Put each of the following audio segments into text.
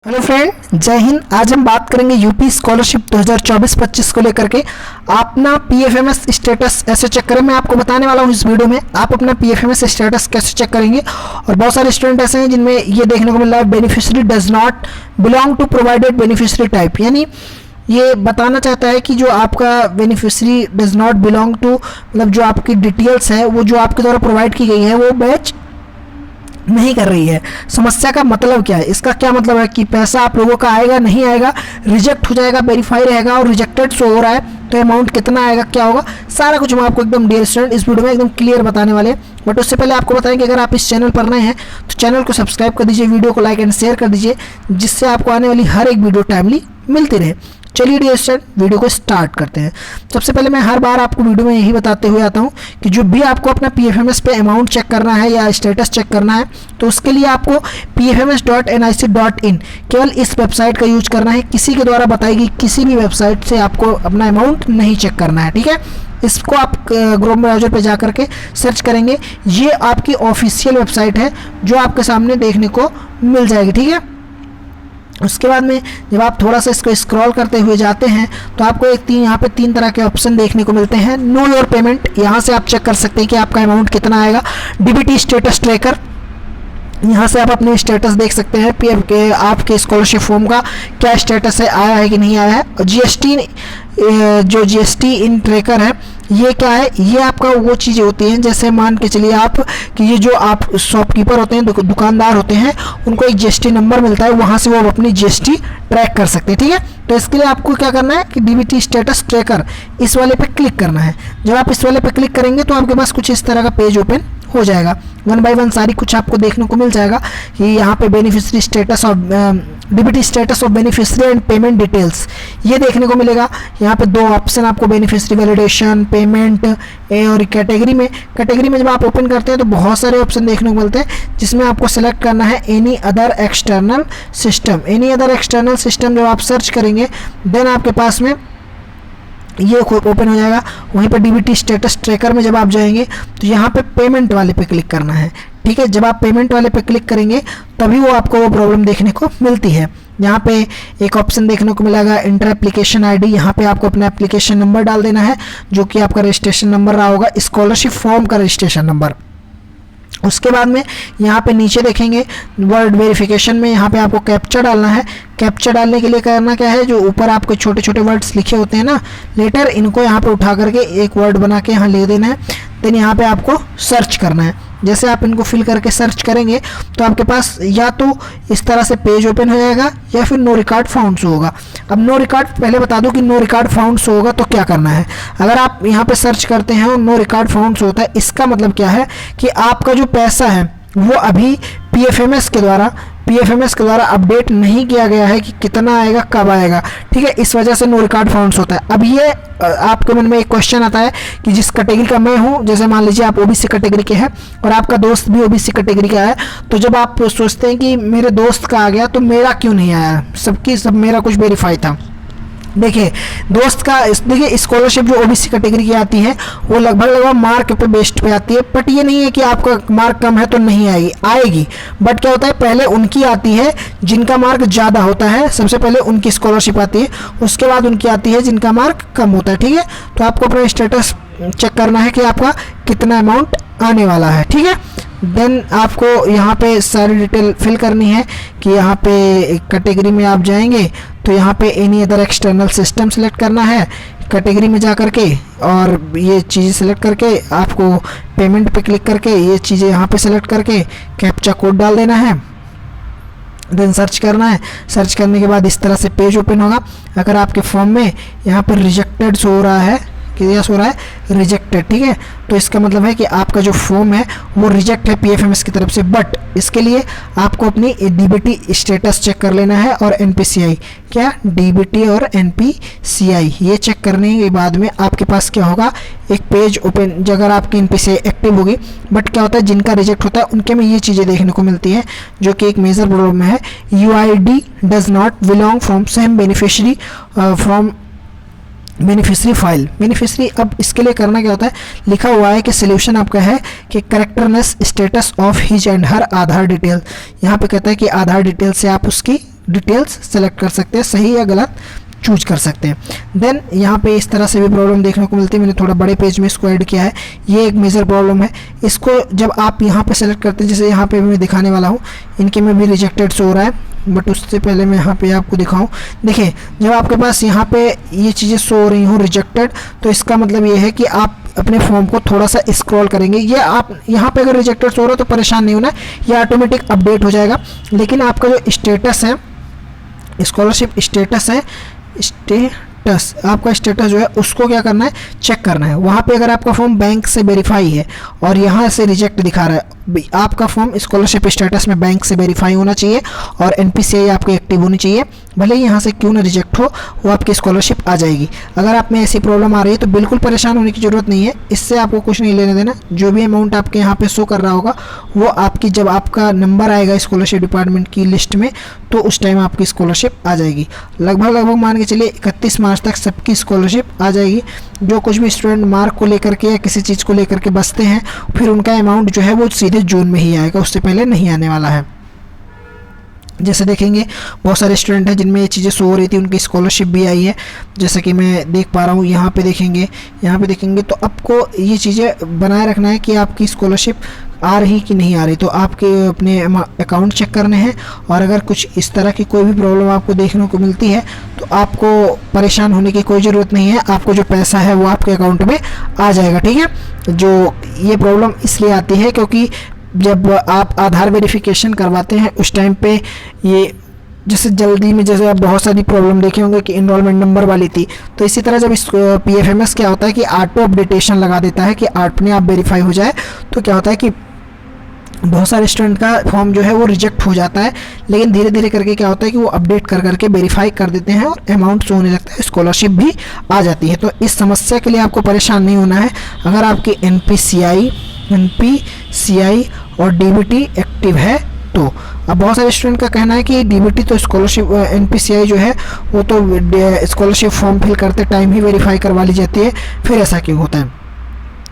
Hello friend, जय हिंद। आज हम बात करेंगे यूपी स्कॉलरशिप 2024-25 को लेकर के। अपना पीएफएमएस स्टेटस ऐसे चेक करें, मैं आपको बताने वाला हूँ इस वीडियो में आप अपना पीएफएमएस स्टेटस कैसे चेक करेंगे। और बहुत सारे स्टूडेंट ऐसे हैं जिनमें ये देखने को मिल रहा है beneficiary does not belong to provided beneficiary type, यानी ये बताना चाहता है कि जो आपका beneficiary does not belong to, मतलब जो आपकी डिटेल्स है वो जो आपके द्वारा प्रोवाइड की गई है वो मैच नहीं कर रही है। समस्या का मतलब क्या है, इसका क्या मतलब है कि पैसा आप लोगों का आएगा नहीं आएगा, रिजेक्ट हो जाएगा, वेरीफाई रहेगा और रिजेक्टेड शो हो रहा है तो अमाउंट कितना आएगा, क्या होगा, सारा कुछ हम आपको एकदम डियर स्टूडेंट इस वीडियो में एकदम क्लियर बताने वाले हैं। बट उससे पहले आपको बताएं कि अगर आप इस चैनल पर नए हैं तो चैनल को सब्सक्राइब कर दीजिए, वीडियो को लाइक एंड शेयर कर दीजिए, जिससे आपको आने वाली हर एक वीडियो टाइमली मिलती रहे। चलिए डियर स्टूडेंट वीडियो को स्टार्ट करते हैं। सबसे पहले मैं हर बार आपको वीडियो में यही बताते हुए आता हूं कि जो भी आपको अपना पीएफएमएस पे अमाउंट चेक करना है या स्टेटस चेक करना है तो उसके लिए आपको pfms.nic.in केवल इस वेबसाइट का यूज करना है। किसी के द्वारा बताई गई किसी भी वेबसाइट से आपको अपना अमाउंट नहीं चेक करना है, ठीक है। इसको आप क्रोम ब्राउजर पे जा करके सर्च करेंगे, ये आपकी ऑफिशियल वेबसाइट है जो आपके सामने देखने को मिल जाएगी, ठीक है। उसके बाद में जब आप थोड़ा सा इसको स्क्रॉल करते हुए जाते हैं तो आपको यहाँ पे तीन तरह के ऑप्शन देखने को मिलते हैं। नो योर पेमेंट, यहाँ से आप चेक कर सकते हैं कि आपका अमाउंट कितना आएगा। डीबीटी स्टेटस ट्रैकर, यहाँ से आप अपने स्टेटस देख सकते हैं पीएफ के आपके स्कॉलरशिप फॉर्म का क्या स्टेटस है, आया है कि नहीं आया है। जीएसटी, जो जीएसटी इन ट्रैकर है ये क्या है, ये आपका वो चीज़ें होती हैं जैसे मान के चलिए आप कि ये जो आप शॉपकीपर होते हैं, दुकानदार होते हैं, उनको एक जीएसटी नंबर मिलता है, वहाँ से वो अपनी जीएसटी ट्रैक कर सकते हैं, ठीक है। तो इसके लिए आपको क्या करना है कि डीबीटी स्टेटस ट्रैकर इस वाले पे क्लिक करना है। जब आप इस वाले पे क्लिक करेंगे तो आपके पास कुछ इस तरह का पेज ओपन हो जाएगा। वन बाय वन सारी कुछ आपको देखने को मिल जाएगा कि यहाँ पे बेनिफिशियरी स्टेटस और DBT status of beneficiary and payment details ये देखने को मिलेगा। यहाँ पे दो ऑप्शन आपको बेनिफिशियरी वैलिडेशन, पेमेंट और कैटेगरी में जब आप ओपन करते हैं तो बहुत सारे ऑप्शन देखने को मिलते हैं जिसमें आपको सेलेक्ट करना है any other external system. Any other external system जब आप सर्च करेंगे देन आपके पास में ये ओपन हो जाएगा। वहीं पर डीबीटी स्टेटस ट्रैकर में जब आप जाएंगे तो यहाँ पे पेमेंट वाले पे क्लिक करना है, ठीक है। जब आप पेमेंट वाले पे क्लिक करेंगे तभी वो आपको वो प्रॉब्लम देखने को मिलती है। यहाँ पे एक ऑप्शन देखने को मिलेगा इंटर एप्लीकेशन आईडी, यहाँ पे आपको अपना एप्लीकेशन नंबर डाल देना है जो कि आपका रजिस्ट्रेशन नंबर रहा होगा, स्कॉलरशिप फॉर्म का रजिस्ट्रेशन नंबर। उसके बाद में यहाँ पे नीचे देखेंगे वर्ड वेरिफिकेशन में यहाँ पे आपको कैप्चा डालना है। कैप्चा डालने के लिए करना क्या है, जो ऊपर आपको छोटे छोटे वर्ड्स लिखे होते हैं ना लेटर, इनको यहाँ पे उठा करके एक वर्ड बना के यहाँ ले देना है। देन यहाँ पे आपको सर्च करना है। जैसे आप इनको फिल करके सर्च करेंगे तो आपके पास या तो इस तरह से पेज ओपन हो जाएगा या फिर नो रिकॉर्ड फाउंड शो होगा। अब नो रिकॉर्ड, पहले बता दूं कि नो रिकॉर्ड फाउंड शो होगा तो क्या करना है। अगर आप यहाँ पे सर्च करते हैं और नो रिकॉर्ड फाउंड शो होता है, इसका मतलब क्या है कि आपका जो पैसा है वो अभी पीएफएमएस के द्वारा अपडेट नहीं किया गया है कि कितना आएगा, कब आएगा, ठीक है। इस वजह से नो रिकॉर्ड फाउंड्स होता है। अब ये आपके मन में एक क्वेश्चन आता है कि जिस कैटेगरी का मैं हूँ, जैसे मान लीजिए आप ओबीसी कैटेगरी के हैं और आपका दोस्त भी ओबीसी कैटेगरी का है, तो जब आप सोचते हैं कि मेरे दोस्त का आ गया तो मेरा क्यों नहीं आया, सब मेरा कुछ वेरीफाई था। देखिए दोस्त का, देखिए स्कॉलरशिप जो ओबीसी कैटेगरी की आती है वो लगभग मार्क पे बेस्ड पे आती है। बट ये नहीं है कि आपका मार्क कम है तो नहीं आएगी। बट क्या होता है, पहले उनकी आती है जिनका मार्क ज़्यादा होता है, सबसे पहले उनकी स्कॉलरशिप आती है, उसके बाद उनकी आती है जिनका मार्क कम होता है, ठीक है। तो आपको अपना स्टेटस चेक करना है कि आपका कितना अमाउंट आने वाला है, ठीक है। देन आपको यहाँ पे सारी डिटेल फिल करनी है कि यहाँ पे कैटेगरी में आप जाएंगे तो यहाँ पे any other external system select करना है कैटेगरी में जा करके, और ये चीज़ें सेलेक्ट करके आपको पेमेंट पे क्लिक करके ये चीज़ें यहाँ पे सेलेक्ट करके कैप्चा कोड डाल देना है। देन सर्च करना है। सर्च करने के बाद इस तरह से पेज ओपन होगा। अगर आपके फॉर्म में यहाँ पर रिजेक्टेड शो हो रहा है कि यस हो रहा है रिजेक्टेड, ठीक है, तो इसका मतलब है कि आपका जो फॉर्म है वो रिजेक्ट है पीएफएमएस की तरफ से। बट इसके लिए आपको अपनी डीबीटी स्टेटस चेक कर लेना है और एनपीसीआई, क्या डीबीटी और एनपीसीआई ये चेक करने के बाद में आपके पास क्या होगा, एक पेज ओपन, अगर आपकी एनपीसीआई एक्टिव होगी। बट क्या होता है, जिनका रिजेक्ट होता है उनके में ये चीज़ें देखने को मिलती है जो कि एक मेजर प्रॉब्लम है। UID does not belong from same beneficiary from beneficiary file. Beneficiary, अब इसके लिए करना क्या होता है, लिखा हुआ है कि सोल्यूशन आपका है कि correctness status of his and her Aadhaar detail. यहाँ पे कहता है कि आधार डिटेल से आप उसकी डिटेल्स सेलेक्ट कर सकते हैं, सही या गलत चूज कर सकते हैं। देन यहाँ पे इस तरह से भी प्रॉब्लम देखने को मिलती है। मैंने थोड़ा बड़े पेज में इसको ऐड किया है, ये एक मेजर प्रॉब्लम है। इसको जब आप यहाँ पे सेलेक्ट करते हैं, जैसे यहाँ पे मैं दिखाने वाला हूँ, इनके में भी रिजेक्टेड शो हो रहा है, बट उससे पहले मैं यहाँ पे आपको दिखाऊं। देखिए जब आपके पास यहाँ पे ये चीज़ें शो हो रही हो रिजेक्टेड, तो इसका मतलब ये है कि आप अपने फॉर्म को थोड़ा सा स्क्रॉल करेंगे। ये आप यहाँ पे अगर रिजेक्टेड शो हो रहा है तो परेशान नहीं होना, ये ऑटोमेटिक अपडेट हो जाएगा। लेकिन आपका जो स्टेटस है, स्कॉलरशिप स्टेटस है, आपका स्टेटस जो है उसको क्या करना है, चेक करना है। वहाँ पे अगर आपका फॉर्म बैंक से वेरीफाई है और यहाँ से रिजेक्ट दिखा रहा है, आपका फॉर्म स्कॉलरशिप स्टेटस में बैंक से वेरीफाई होना चाहिए और NPCI आपकी एक्टिव होनी चाहिए। भले ही यहाँ से क्यों ना रिजेक्ट हो, वो आपकी स्कॉलरशिप आ जाएगी। अगर आप में ऐसी प्रॉब्लम आ रही है तो बिल्कुल परेशान होने की ज़रूरत नहीं है, इससे आपको कुछ नहीं लेने देना। जो भी अमाउंट आपके यहाँ पे शो कर रहा होगा वो आपकी, जब आपका नंबर आएगा स्कॉलरशिप डिपार्टमेंट की लिस्ट में, तो उस टाइम आपकी स्कॉलरशिप आ जाएगी। लगभग मान के चलिए 31 मार्च तक सबकी स्कॉलरशिप आ जाएगी। जो कुछ भी स्टूडेंट मार्क को लेकर के या किसी चीज़ को लेकर के बचते हैं, फिर उनका अमाउंट जो है वो सीधे जून में ही आएगा, उससे पहले नहीं आने वाला है। जैसे देखेंगे बहुत सारे स्टूडेंट हैं जिनमें ये चीज़ें शो हो रही थी, उनकी स्कॉलरशिप भी आई है, जैसे कि मैं देख पा रहा हूँ। यहाँ पे देखेंगे तो आपको ये चीज़ें बनाए रखना है कि आपकी स्कॉलरशिप आ रही कि नहीं आ रही। तो आपके अपने अकाउंट चेक करने हैं, और अगर कुछ इस तरह की कोई भी प्रॉब्लम आपको देखने को मिलती है तो आपको परेशान होने की कोई ज़रूरत नहीं है। आपको जो पैसा है वो आपके अकाउंट में आ जाएगा, ठीक है। जो ये प्रॉब्लम इसलिए आती है क्योंकि जब आप आधार वेरिफिकेशन करवाते हैं उस टाइम पे ये जैसे जल्दी में, जैसे आप बहुत सारी प्रॉब्लम देखे होंगे कि इनरोलमेंट नंबर वाली थी, तो इसी तरह जब इस PFMS क्या होता है कि ऑटो अपडेटेशन लगा देता है कि अपने आप वेरीफाई हो जाए, तो क्या होता है कि बहुत सारे स्टूडेंट का फॉर्म जो है वो रिजेक्ट हो जाता है। लेकिन धीरे धीरे करके क्या होता है कि वो अपडेट कर करके वेरीफाई कर देते हैं और अमाउंट शो होने लगता है, स्कॉलरशिप भी आ जाती है। तो इस समस्या के लिए आपको परेशान नहीं होना है। अगर आपकी NPCI और DBT एक्टिव है तो। अब बहुत सारे स्टूडेंट का कहना है कि DBT तो स्कॉलरशिप, NPCI जो है वो तो स्कॉलरशिप फॉर्म फिल करते टाइम ही वेरीफाई करवा ली जाती है, फिर ऐसा क्यों होता है।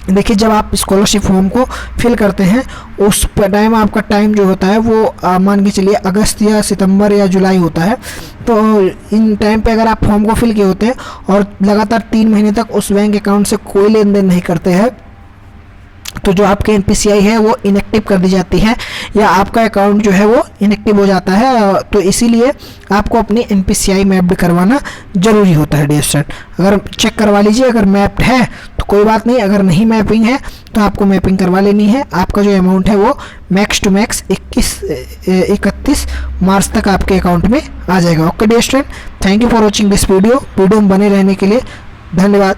देखिए जब आप स्कॉलरशिप फॉर्म को फिल करते हैं उस टाइम आपका टाइम जो होता है वो मान के चलिए अगस्त या सितंबर या जुलाई होता है। तो इन टाइम पे अगर आप फॉर्म को फिल किए होते हैं और लगातार 3 महीने तक उस बैंक अकाउंट से कोई लेन देन नहीं करते हैं, तो जो आपके NPCI है वो इनएक्टिव कर दी जाती है, या आपका अकाउंट जो है वो इनएक्टिव हो जाता है। तो इसीलिए आपको अपनी NPCI मैप्ड करवाना ज़रूरी होता है डियर स्टूडेंट। अगर चेक करवा लीजिए, अगर मैप्ड है तो कोई बात नहीं, अगर नहीं मैपिंग है तो आपको मैपिंग करवा लेनी है। आपका जो अमाउंट है वो मैक्स टू मैक्स 31 मार्च तक आपके अकाउंट में आ जाएगा। Okay dear student, thank you for watching this video में बने रहने के लिए धन्यवाद।